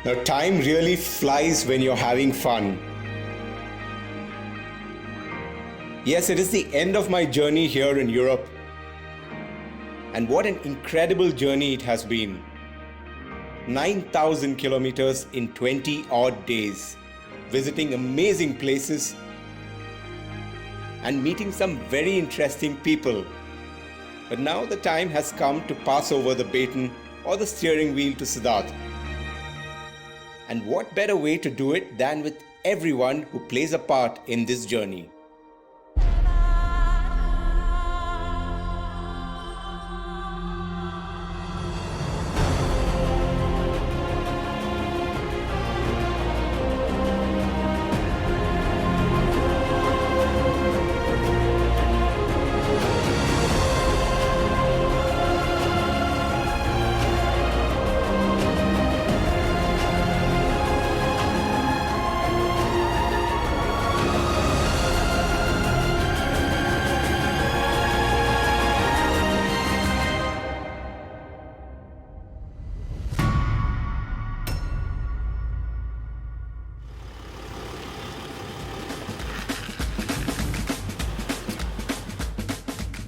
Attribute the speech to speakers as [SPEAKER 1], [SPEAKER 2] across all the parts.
[SPEAKER 1] Now, time really flies when you're having fun. Yes, it is the end of my journey here in Europe. And what an incredible journey it has been. 9,000 kilometers in 20 odd days, visiting amazing places and meeting some very interesting people. But now the time has come to pass over the baton or the steering wheel to Siddharth. And what better way to do it than with everyone who plays a part in this journey.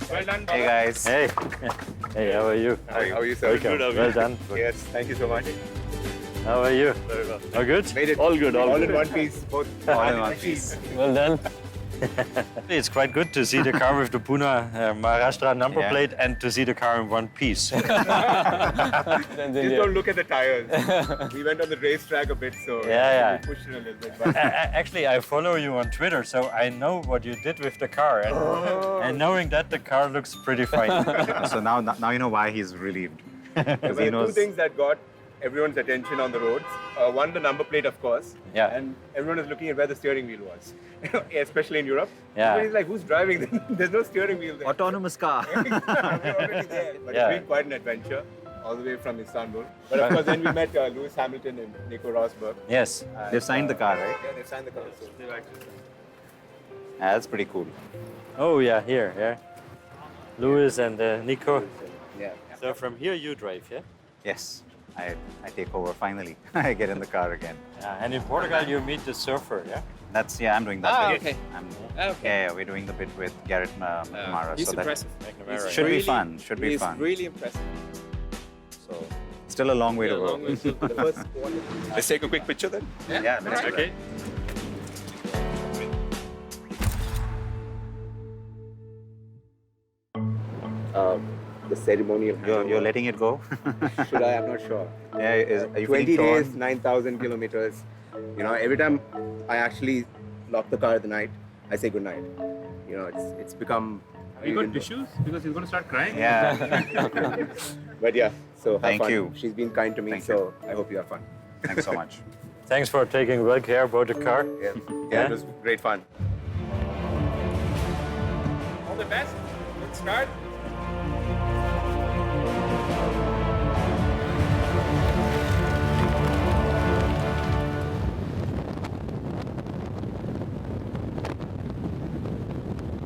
[SPEAKER 2] Well done.
[SPEAKER 3] Hey guys.
[SPEAKER 4] Hey. Hey, how are you?
[SPEAKER 3] How are you, sir?
[SPEAKER 4] Welcome.
[SPEAKER 2] Good,
[SPEAKER 4] Well done.
[SPEAKER 3] Yes, thank you so much.
[SPEAKER 4] How are you?
[SPEAKER 2] Very well.
[SPEAKER 4] All good?
[SPEAKER 3] Made it
[SPEAKER 2] All good, all
[SPEAKER 3] in
[SPEAKER 2] good.
[SPEAKER 3] one piece. Both
[SPEAKER 4] All
[SPEAKER 3] in one piece.
[SPEAKER 4] Well done. It's quite good to see the car with the Pune Maharashtra number
[SPEAKER 3] Yeah.
[SPEAKER 4] plate and to see the car in one piece.
[SPEAKER 3] Just don't look at the tires. We went on the racetrack a bit, so
[SPEAKER 4] Yeah.
[SPEAKER 3] we pushed it a little bit. But
[SPEAKER 4] Actually, I follow you on Twitter, so I know what you did with the car. And knowing that, the car looks pretty fine.
[SPEAKER 5] So now you know why he's relieved.
[SPEAKER 3] there
[SPEAKER 5] Because
[SPEAKER 3] were
[SPEAKER 5] he
[SPEAKER 3] two
[SPEAKER 5] knows.
[SPEAKER 3] things that got everyone's attention on the roads. One, the number plate, of course.
[SPEAKER 4] Yeah.
[SPEAKER 3] And everyone is looking at where the steering wheel was, especially in Europe.
[SPEAKER 4] Yeah.
[SPEAKER 3] Everybody's like, who's driving? There's no steering wheel there.
[SPEAKER 5] Autonomous car.
[SPEAKER 3] We're already there. But
[SPEAKER 4] Yeah.
[SPEAKER 3] it's been quite an adventure, all the way from Istanbul. But of course, then we met Lewis Hamilton and Nico Rosberg.
[SPEAKER 4] Yes.
[SPEAKER 3] And,
[SPEAKER 5] They've signed the car, right?
[SPEAKER 3] Yeah, they've signed the car. So.
[SPEAKER 5] Yeah, that's pretty cool.
[SPEAKER 4] Oh, yeah, here, yeah. Louis and Nico.
[SPEAKER 3] Yeah.
[SPEAKER 4] So from here you drive, yeah?
[SPEAKER 5] Yes, I take over finally. I get in the car again.
[SPEAKER 4] Yeah, and in Portugal you meet the surfer, yeah?
[SPEAKER 5] I'm doing that bit.
[SPEAKER 2] okay.
[SPEAKER 5] Yeah, we're doing the bit with Garrett Mara.
[SPEAKER 2] He's
[SPEAKER 5] so that
[SPEAKER 2] impressive.
[SPEAKER 5] should be fun. Should be
[SPEAKER 2] He's
[SPEAKER 5] fun.
[SPEAKER 2] really impressive.
[SPEAKER 5] So still a long way to go.
[SPEAKER 2] Long way to
[SPEAKER 3] The first one. Let's take a quick picture then.
[SPEAKER 5] Yeah, let's do that.
[SPEAKER 2] Okay.
[SPEAKER 3] The ceremony of
[SPEAKER 5] You're letting it go?
[SPEAKER 3] Should I? I'm not sure.
[SPEAKER 5] Yeah, are you
[SPEAKER 3] 20
[SPEAKER 5] feeling
[SPEAKER 3] days,
[SPEAKER 5] torn?
[SPEAKER 3] 9,000 kilometers. You know, every time I actually lock the car at the night, I say good night. You know, it's become.
[SPEAKER 2] Have you got tissues? Because he's going to start crying.
[SPEAKER 5] Yeah.
[SPEAKER 3] But yeah, so have
[SPEAKER 5] Thank
[SPEAKER 3] fun.
[SPEAKER 5] you.
[SPEAKER 3] She's been kind to me,
[SPEAKER 5] Thank
[SPEAKER 3] so I hope you have fun.
[SPEAKER 5] Thanks so much.
[SPEAKER 4] Thanks for taking well care about the car.
[SPEAKER 3] Yeah,
[SPEAKER 4] Yeah?
[SPEAKER 3] it was great fun.
[SPEAKER 2] All the best. Let's start.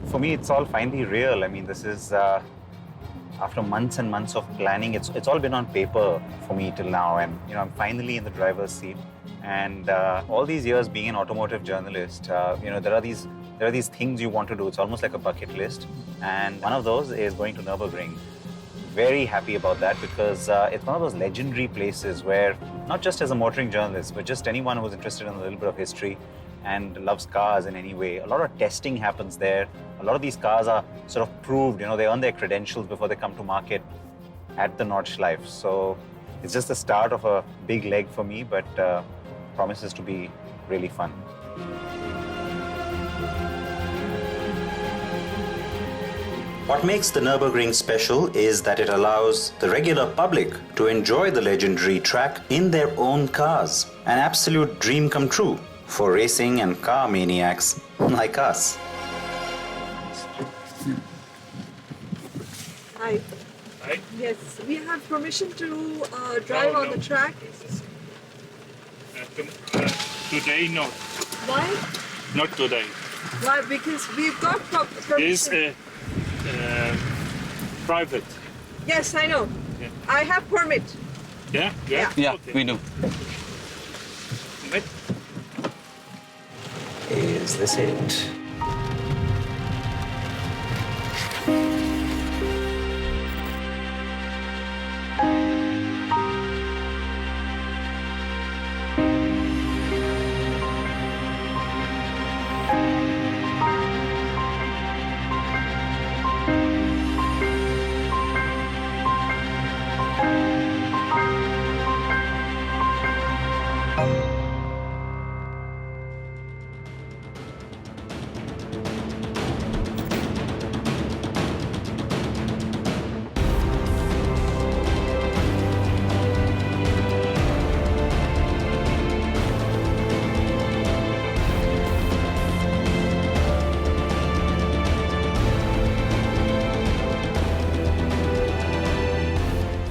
[SPEAKER 5] For me, it's all finally real. I mean, this is after months and months of planning. It's all been on paper for me till now, and I'm finally in the driver's seat. And all these years being an automotive journalist, there are these things you want to do. It's almost like a bucket list, and one of those is going to Nurburgring. Very happy about that because it's one of those legendary places where not just as a motoring journalist, but just anyone who's interested in a little bit of history and loves cars in any way. A lot of testing happens there. A lot of these cars are sort of proved, they earn their credentials before they come to market at the Nordschleife. So it's just the start of a big leg for me, but promises to be really fun.
[SPEAKER 6] What makes the Nurburgring special is that it allows the regular public to enjoy the legendary track in their own cars. An absolute dream come true for racing and car maniacs like us.
[SPEAKER 7] Hi.
[SPEAKER 2] Hi.
[SPEAKER 7] Yes, we have permission to drive on the track.
[SPEAKER 2] Today, no.
[SPEAKER 7] Why?
[SPEAKER 2] Not today.
[SPEAKER 7] Why? Because we've got
[SPEAKER 2] It's
[SPEAKER 7] permission.
[SPEAKER 2] private.
[SPEAKER 7] Yes, I know.
[SPEAKER 2] Yeah.
[SPEAKER 7] I have permit.
[SPEAKER 2] Yeah?
[SPEAKER 7] Yeah.
[SPEAKER 2] Yeah, okay.
[SPEAKER 8] We do.
[SPEAKER 2] Right?
[SPEAKER 6] Is this it?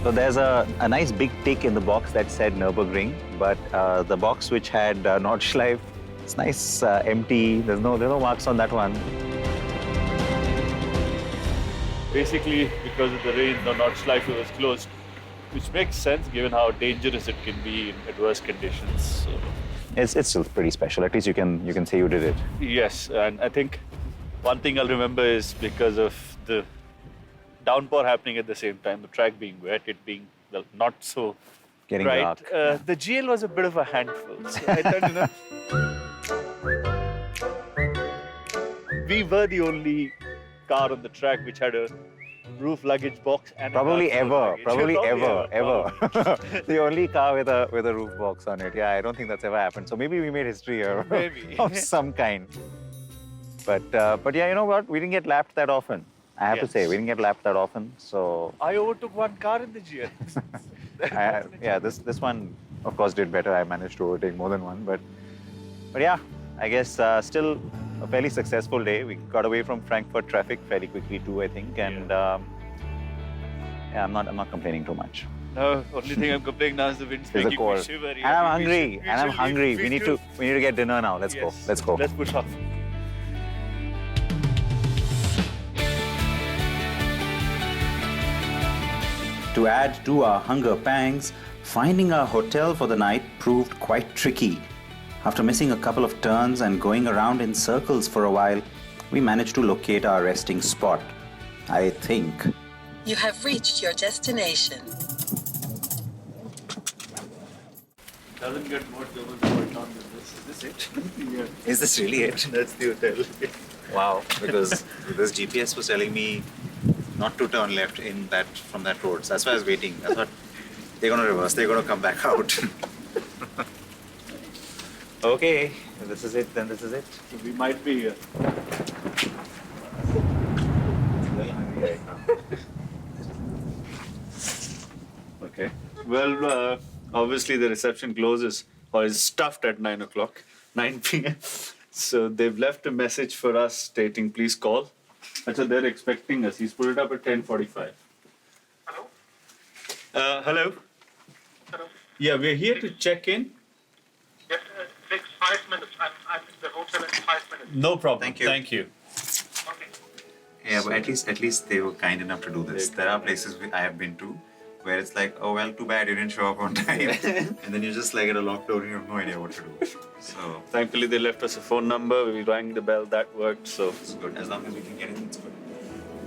[SPEAKER 6] So there's a nice big tick in the box that said Nurburgring, but the box which had Nordschleife, it's nice empty. There's no marks on that one.
[SPEAKER 2] Basically, because of the rain, the Nordschleife was closed, which makes sense given how dangerous it can be in adverse conditions. So,
[SPEAKER 5] It's still pretty special. At least you can say you did it.
[SPEAKER 2] yes, and I think one thing I'll remember is because of the downpour happening at the same time, the track being wet, it being not so
[SPEAKER 5] Getting
[SPEAKER 2] bright.
[SPEAKER 5] dark.
[SPEAKER 2] The GL was a bit of a handful. So I thought, we were the only car on the track which had a roof luggage box and
[SPEAKER 5] Probably
[SPEAKER 2] a
[SPEAKER 5] ever.
[SPEAKER 2] luggage.
[SPEAKER 5] Ever. The only car with a roof box on it. Yeah, I don't think that's ever happened. So maybe we made history here
[SPEAKER 2] Maybe.
[SPEAKER 5] of some kind. But yeah, you know what? We didn't get lapped that often. I have to say, we didn't get lapped that often. So
[SPEAKER 2] I overtook one car in the GL.
[SPEAKER 5] yeah, this one, of course, did better. I managed to overtake more than one. But yeah, I guess still a fairly successful day. We got away from Frankfurt traffic fairly quickly too, I think. And yeah, I'm not complaining too much.
[SPEAKER 2] No, only thing I'm complaining now is the wind's
[SPEAKER 5] There's a
[SPEAKER 2] making me
[SPEAKER 5] cold.
[SPEAKER 2] shiver.
[SPEAKER 5] And I'm hungry. We need to get dinner now. Let's go.
[SPEAKER 2] Yes.
[SPEAKER 5] Let's go.
[SPEAKER 2] Let's push off.
[SPEAKER 6] To add to our hunger pangs, finding our hotel for the night proved quite tricky. After missing a couple of turns and going around in circles for a while, we managed to locate our resting spot. I think.
[SPEAKER 8] You have reached your destination.
[SPEAKER 2] Doesn't get more global going on than this. Is this it? Yeah.
[SPEAKER 5] Is this really it?
[SPEAKER 2] That's the hotel.
[SPEAKER 5] Wow, because this GPS was telling me not to turn left from that road. So that's why I was waiting. I thought they're gonna reverse, they're gonna come back out. Okay, if this is it, then this is it.
[SPEAKER 2] So we might be here. Okay. Well, obviously the reception closes or is stuffed at 9 o'clock, 9 p.m. So they've left a message for us stating, please call. And so they're expecting us. He's put it up at 10:45.
[SPEAKER 9] Hello?
[SPEAKER 2] Hello?
[SPEAKER 9] Hello?
[SPEAKER 2] Yeah, we're here to check in.
[SPEAKER 9] Yes, it takes 5 minutes. I'm in the hotel in 5 minutes.
[SPEAKER 2] No problem.
[SPEAKER 5] Thank you.
[SPEAKER 2] Thank you.
[SPEAKER 9] Okay.
[SPEAKER 5] Yeah, but at least they were kind enough to do this. There are places I have been to where it's like, oh well, too bad you didn't show up on time. And then you're just like at a locked door and you have no idea what to do. So
[SPEAKER 2] Thankfully, they left us a phone number. We rang the bell. That worked. So
[SPEAKER 5] it's good. As long as we can get in, it's good.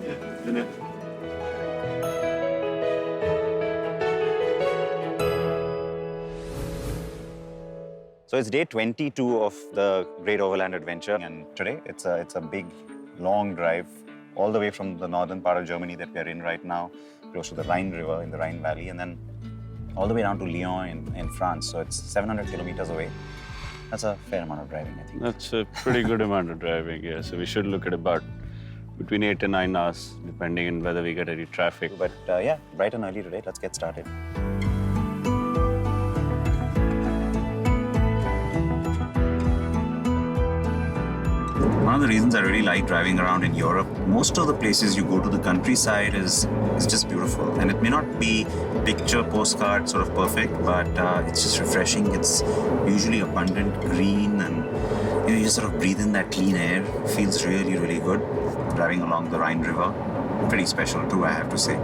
[SPEAKER 2] yeah, isn't it?
[SPEAKER 5] So it's day 22 of the Great Overland Adventure, and today it's a big, long drive all the way from the northern part of Germany that we're in right now, close to the Rhine River in the Rhine Valley, and then all the way down to Lyon in France. So it's 700 kilometers away. That's a fair amount of driving, I think.
[SPEAKER 2] That's a pretty good amount of driving, yeah. So we should look at about between 8 and 9 hours, depending on whether we get any traffic.
[SPEAKER 5] But yeah, bright and early today. Let's get started. One of the reasons I really like driving around in Europe, most of the places you go to, the countryside is just beautiful. And it may not be picture postcard sort of perfect, but it's just refreshing. It's usually abundant green, and you just sort of breathe in that clean air. It feels really, really good. Driving along the Rhine River, pretty special too, I have to say.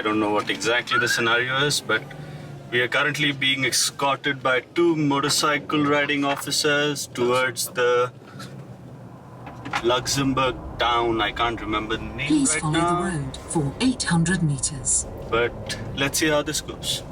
[SPEAKER 2] don't know what exactly the scenario is, but we are currently being escorted by 2 motorcycle riding officers towards the Luxembourg town. I can't remember the name
[SPEAKER 8] Please
[SPEAKER 2] right
[SPEAKER 8] follow
[SPEAKER 2] now.
[SPEAKER 8] the road for 800 meters.
[SPEAKER 2] But let's see how this goes.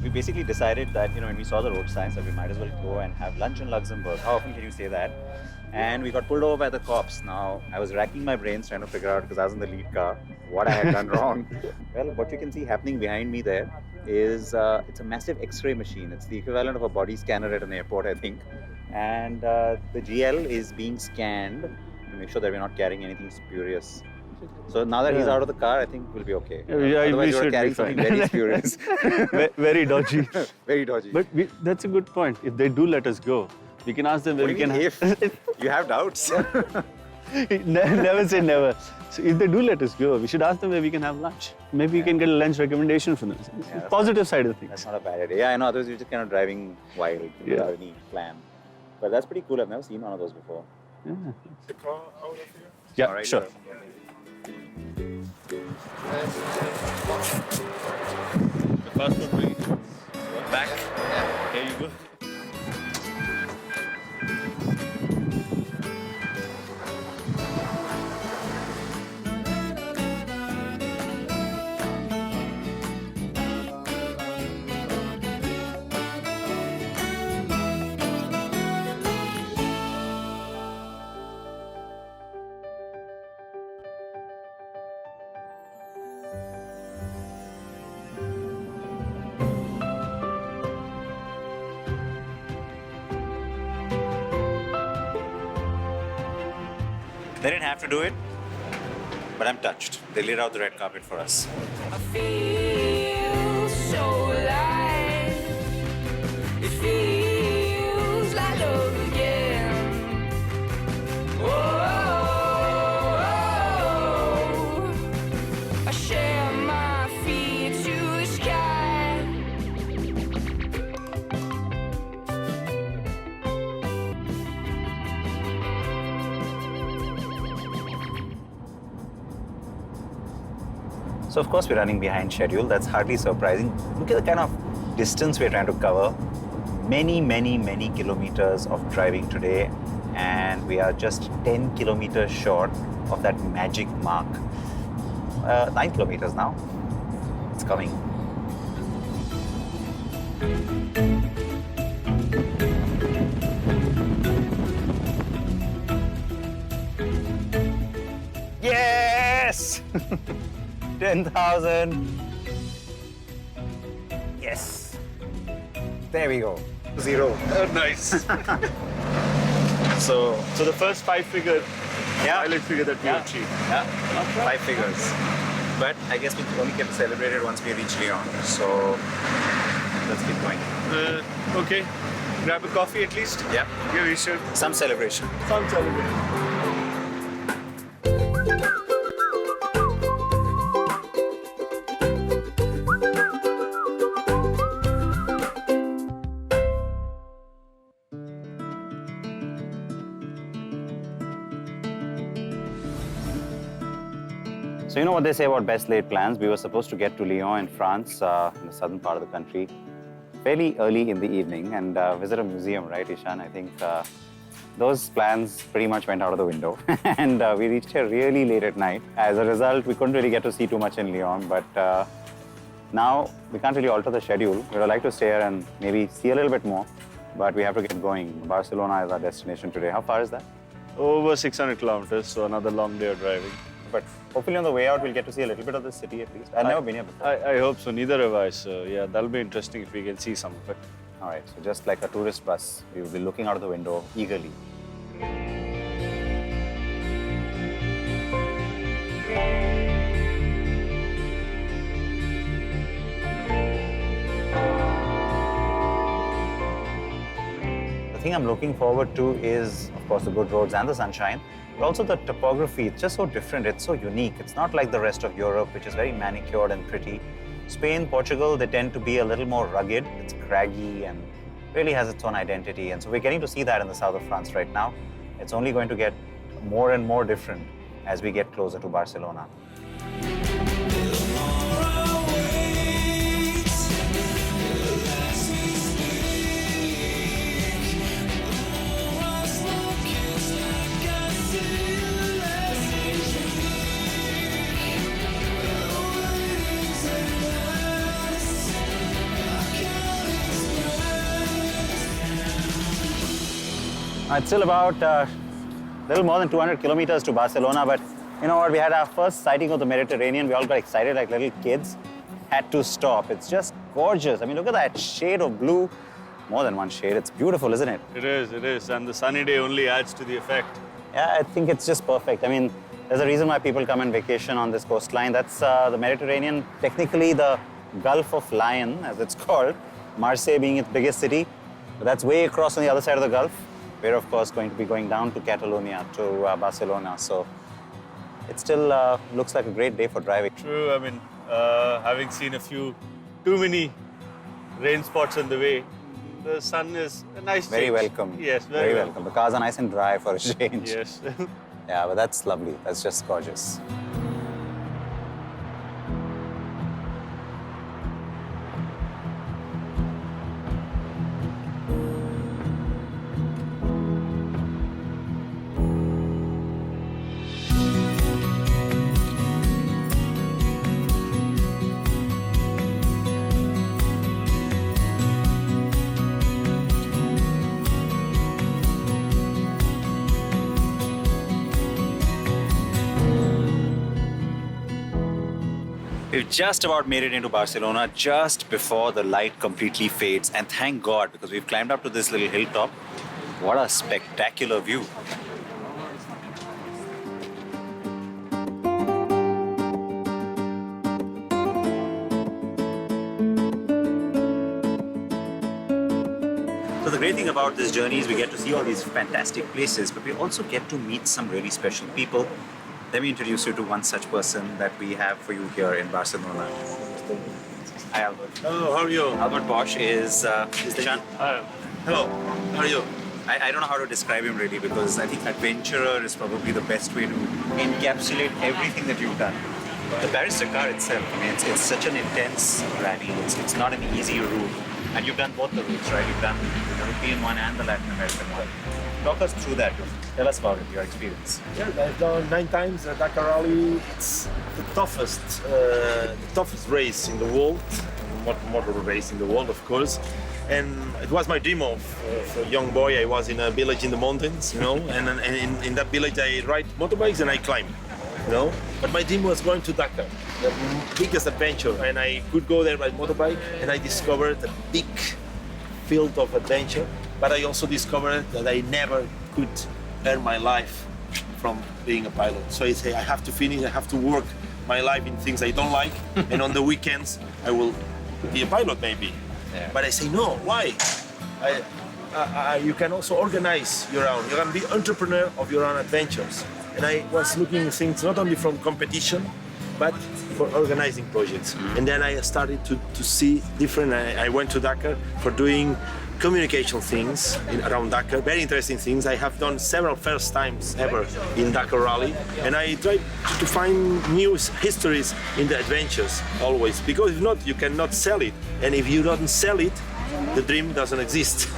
[SPEAKER 5] We basically decided that, when we saw the road signs, that we might as well go and have lunch in Luxembourg. How often can you say that? And we got pulled over by the cops. Now, I was racking my brains trying to figure out, because I was in the lead car, what I had done wrong. Well, what you can see happening behind me there is it's a massive X-ray machine. It's the equivalent of a body scanner at an airport, I think. And the GL is being scanned to make sure that we're not carrying anything spurious. So now that he's out of the car, I think we'll be okay. Otherwise, you're carrying something very spurious.
[SPEAKER 10] Very dodgy.
[SPEAKER 5] Very dodgy.
[SPEAKER 10] But that's a good point. If they do let us go, we can ask them where
[SPEAKER 5] What
[SPEAKER 10] we
[SPEAKER 5] do you
[SPEAKER 10] can
[SPEAKER 5] mean if? You have doubts?
[SPEAKER 10] Never say never. So if they do let us go, we should ask them where we can have lunch. Maybe we can get a lunch recommendation from them.
[SPEAKER 5] Yeah,
[SPEAKER 10] Positive side of things.
[SPEAKER 5] That's not a bad idea. Yeah, I know. Otherwise, you're just kind of driving wild without any plan. But that's pretty cool. I've never seen one of those before.
[SPEAKER 10] Yeah,
[SPEAKER 9] The car out of here.
[SPEAKER 10] yeah,
[SPEAKER 5] All right,
[SPEAKER 10] sure.
[SPEAKER 2] The passport will back. Here you go.
[SPEAKER 5] They didn't have to do it, but I'm touched. They laid out the red carpet for us.
[SPEAKER 11] I feel so alive. It feels like love again. Oh, I share my feet to the sky.
[SPEAKER 5] So of course we're running behind schedule. That's hardly surprising. Look at the kind of distance we're trying to cover. Many, many, many kilometers of driving today, and we are just 10 kilometers short of that magic mark. 9 kilometers now. It's coming. Yes! 10,000. Yes. There we go. 0.
[SPEAKER 2] Oh, nice. so the first 5-figure pilot figure that we achieved.
[SPEAKER 5] Yeah, 5 figures. But I guess we only get to celebrate it once we reach Lyon. So let's keep going.
[SPEAKER 2] Okay. Grab a coffee at least.
[SPEAKER 5] Yeah.
[SPEAKER 2] Yeah, we should.
[SPEAKER 5] Some celebration.
[SPEAKER 2] Some celebration.
[SPEAKER 5] So you know what they say about best laid plans? We were supposed to get to Lyon in France, in the southern part of the country, fairly early in the evening and visit a museum, right, Ishan? I think those plans pretty much went out of the window. And we reached here really late at night. As a result, we couldn't really get to see too much in Lyon, but now we can't really alter the schedule. We would like to stay here and maybe see a little bit more, but we have to get going. Barcelona is our destination today. How far is that?
[SPEAKER 2] Over 600 kilometers, so another long day of driving.
[SPEAKER 5] But hopefully on the way out, we'll get to see a little bit of the city at least. I've never been here before.
[SPEAKER 2] I hope so. Neither have I. So yeah, that'll be interesting if we can see some of it.
[SPEAKER 5] All right, so just like a tourist bus, we will be looking out of the window eagerly. thing I'm looking forward to is, of course, the good roads and the sunshine, but also the topography. It's just so different. It's so unique. It's not like the rest of Europe, which is very manicured and pretty. Spain, Portugal, they tend to be a little more rugged. It's craggy and really has its own identity. And so we're getting to see that in the south of France right now. It's only going to get more and more different as we get closer to Barcelona. It's still about a little more than 200 kilometers to Barcelona, but you know what? We had our first sighting of the Mediterranean. We all got excited like little kids. Had to stop. It's just gorgeous. I mean, look at that shade of blue. More than one shade. It's beautiful, isn't it?
[SPEAKER 10] It is. And the sunny day only adds to the effect.
[SPEAKER 5] Yeah, I think it's just perfect. I mean, there's a reason why people come and vacation on this coastline. That's the Mediterranean, technically the Gulf of Lion, as it's called, Marseille being its biggest city. But that's way across on the other side of the Gulf. We're, of course, going to be going down to Catalonia, to Barcelona. So it still looks like a great day for driving.
[SPEAKER 10] True. I mean, having seen a few too many rain spots on the way, the sun is a nice
[SPEAKER 5] Very
[SPEAKER 10] change.
[SPEAKER 5] welcome.
[SPEAKER 10] Yes,
[SPEAKER 5] very welcome. The cars are nice and dry for a change.
[SPEAKER 10] Yes.
[SPEAKER 5] Yeah, but that's lovely. That's just gorgeous. We've just about made it into Barcelona just before the light completely fades. And thank God, because we've climbed up to this little hilltop. What a spectacular view. So the great thing about this journey is we get to see all these fantastic places, but we also get to meet some really special people. Let me introduce you to one such person that we have for you here in Barcelona. Hi, Albert.
[SPEAKER 12] Hello, how are you?
[SPEAKER 5] Albert Bosch is the John.
[SPEAKER 12] Hello, how are you?
[SPEAKER 5] I don't know how to describe him really, because I think adventurer is probably the best way to encapsulate everything that you've done. The Paris-Dakar itself, I mean, it's such an intense rally. It's not an easy route. And you've done both the routes, right? You've done the European one and the Latin American one. Talk us through that. Tell us about it, your experience.
[SPEAKER 12] Yeah, I've done 9 times the Dakar Rally. It's the toughest race in the world, motor race in the world, of course. And it was my dream of a young boy. I was in a village in the mountains, you know, and in that village I ride motorbikes and I climb, you know. But my dream was going to Dakar, the biggest adventure, and I could go there by motorbike, and I discovered a big field of adventure. But I also discovered that I never could earn my life from being a pilot. So I say I have to finish, I have to work my life in things I don't like, and on the weekends I will be a pilot maybe. Yeah. But I say no, why? You can also organize your own, you can be entrepreneur of your own adventures. And I was looking at things not only from competition, but for organizing projects. And then I started to see different, I went to Dakar for doing communication things around Dakar, very interesting things. I have done several first times ever in Dakar Rally, and I try to find new histories in the adventures always, because if not, you cannot sell it. And if you don't sell it, the dream doesn't exist.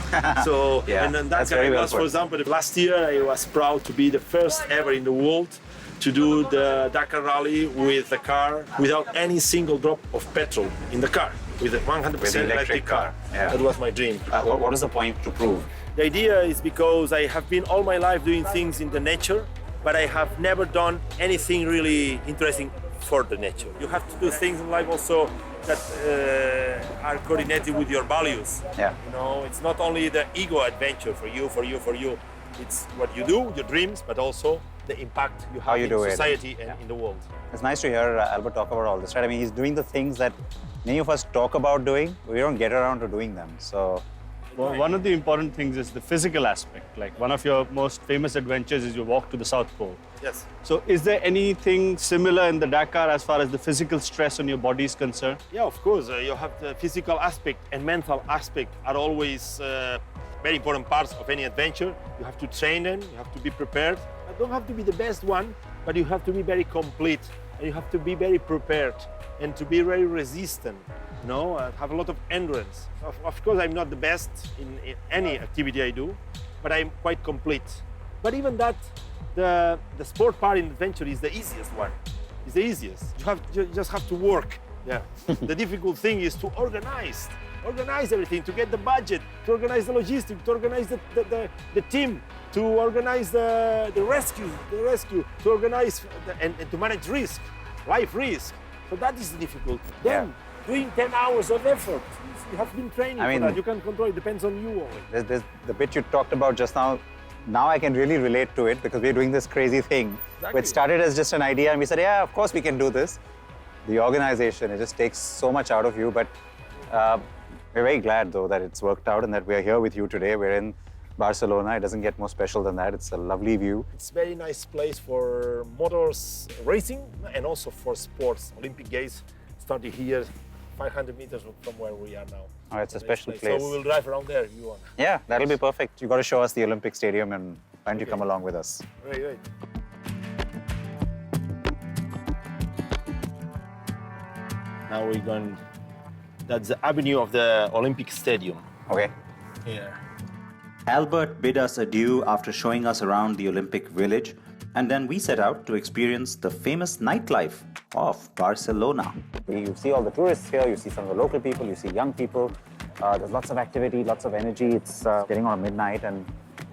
[SPEAKER 12] So,
[SPEAKER 5] yeah,
[SPEAKER 12] and then Dakar was, for example, last year I was proud to be the first ever in the world to do the Dakar Rally with a car without any single drop of petrol in the car. With a 100% electric car.
[SPEAKER 5] Yeah.
[SPEAKER 12] That was my dream.
[SPEAKER 5] What is the point to prove?
[SPEAKER 12] The idea is because I have been all my life doing things in the nature, but I have never done anything really interesting for the nature. You have to do things in life also that are coordinated with your values.
[SPEAKER 5] Yeah.
[SPEAKER 12] You know, it's not only the ego adventure for you. It's what you do, your dreams, but also the impact you have in society and in the world.
[SPEAKER 5] It's nice to hear Albert talk about all this, right? I mean, he's doing the things that many of us talk about doing, but we don't get around to doing them. So
[SPEAKER 10] Well, one of the important things is the physical aspect. Like one of your most famous adventures is your walk to the South Pole.
[SPEAKER 12] Yes.
[SPEAKER 10] So is there anything similar in the Dakar as far as the physical stress on your body is concerned?
[SPEAKER 12] Yeah, of course. You have the physical aspect and mental aspect are always very important parts of any adventure. You have to train them, you have to be prepared. You don't have to be the best one, but you have to be very complete and you have to be very prepared and to be very resistant, you know, have a lot of endurance. Of course, I'm not the best in any activity I do, but I'm quite complete. But even that, the sport part in adventure is the easiest one. It's the easiest. You just have to work. Yeah. The difficult thing is to organize everything, to get the budget, to organize the logistics, to organize the team, to organize the rescue, to organize and to manage risk, life risk. So that is difficult. Then doing 10 hours of effort. You have been training for that. You can control it. Depends on you only.
[SPEAKER 5] There's the bit you talked about just now. Now I can really relate to it because we're doing this crazy thing.
[SPEAKER 12] Exactly.
[SPEAKER 5] Which started as just an idea and we said, yeah, of course we can do this. The organization, it just takes so much out of you. But we're very glad, though, that it's worked out and that we're here with you today. We're in Barcelona. It doesn't get more special than that. It's a lovely view.
[SPEAKER 12] It's a very nice place for motors racing and also for sports. Olympic Games started here 500 meters from where we are now.
[SPEAKER 5] Oh, it's a special place.
[SPEAKER 12] So we will drive around there if you want.
[SPEAKER 5] Yeah, that'll be perfect. You've got to show us the Olympic Stadium and why don't you come along with us?
[SPEAKER 12] Right. Now we're going, that's the avenue of the Olympic Stadium.
[SPEAKER 5] Okay.
[SPEAKER 12] Here.
[SPEAKER 6] Albert bid us adieu after showing us around the Olympic Village, and then we set out to experience the famous nightlife of Barcelona.
[SPEAKER 5] You see all the tourists here, you see some of the local people, you see young people. There's lots of activity, lots of energy. It's getting on midnight and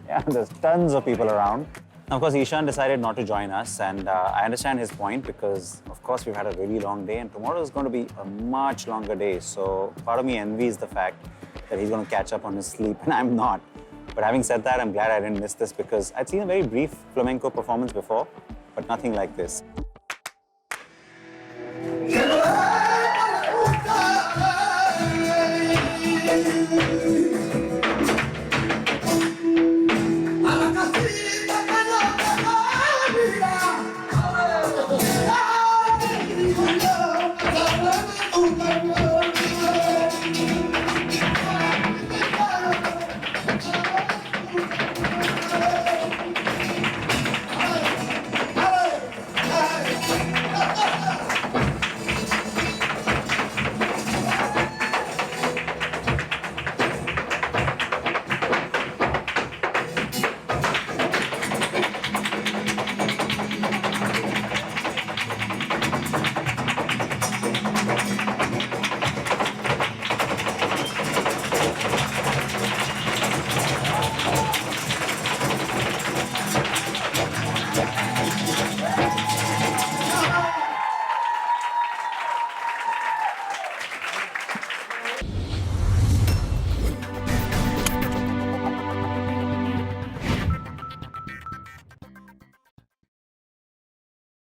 [SPEAKER 5] yeah, there's tons of people around. Of course, Ishan decided not to join us, and I understand his point because, of course, we've had a really long day and tomorrow is going to be a much longer day. So part of me envies the fact that he's going to catch up on his sleep and I'm not. But having said that, I'm glad I didn't miss this because I'd seen a very brief flamenco performance before, but nothing like this.